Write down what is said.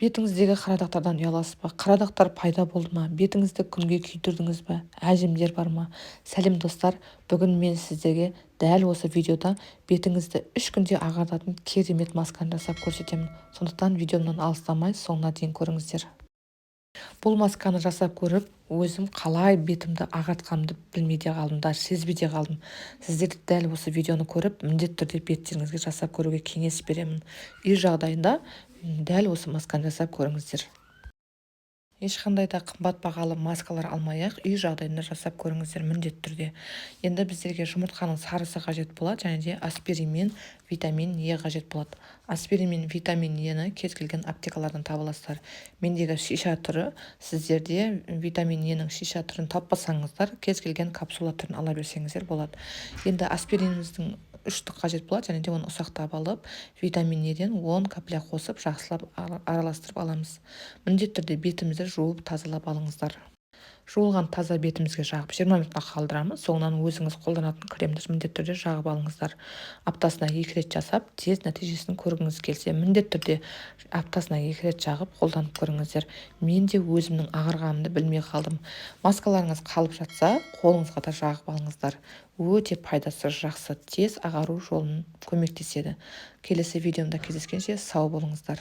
Бетіңіздегі қара дақтардан ұяласыз ба? Қара дақтар пайда болды ма? Бетіңізді күнге күйдірдіңіз ба? Әжімдер бар ма? Сәлем достар, бүгін мен сіздерге дәл осы видеода бетіңізді 3 күнде ағартатын керемет масканы жасап көрсетемін. Сондықтан видеомнан алыстамай соңына дейін көріңіздер. Бұл масканы жасап көріп, өзім қалай бетімді ағартқанымды білмей де қалдым, даже сезбей де қалдым. Сіздер дәл осы видеоны көріп, міндетті түрде беттеріңізге жасап көруге кеңес беремін. Үй жағдайында дәл осы масканы жасап көріңіздер. Ешқандай да қымбат бағалы маскалар алмай-ақ үй жағдайында жасап көріңіздер міндетті түрде. Енді біздерге жұмыртқаның сарысы қажет болады, және де аспирин мен витамин Е қажет болады. Аспирин мен витамин Ені кез келген аптекалардан таба аласыздар. Мендегі шиша түрі, сіздерде витамин Енің шиша түрін таппасаңыздар, кез келген капсула түрін ала берсеңіздер болады. Енді аспириніміздің 3 түк қажет болады, және де оны ұсақтап алып, витамин Еден 10 капля қосып, жақсылап араластырып аламыз. Міндетті түрде бетімізді жуып тазалап алыңыздар. Жуылған таза бетімізге жағып 20 минутқа қалдырамыз. Соңынан өзіңіз қолданатын кремді міндетті түрде жағып алыңыздар. Аптасына 2 рет жасап, тез нәтижесін көргіңіз келсе, міндетті түрде аптасына 2 рет жағып қолданып көріңіздер. Мен де өзімнің ағарғанымды білмей қалдым. Маскаларыңыз қалып жатса, қолыңызға да жағып алыңыздар. Өте пайдасы жақсы, тез ағару жолын көмектеседі. Келесі видеомда кездескенше сау болыңыздар.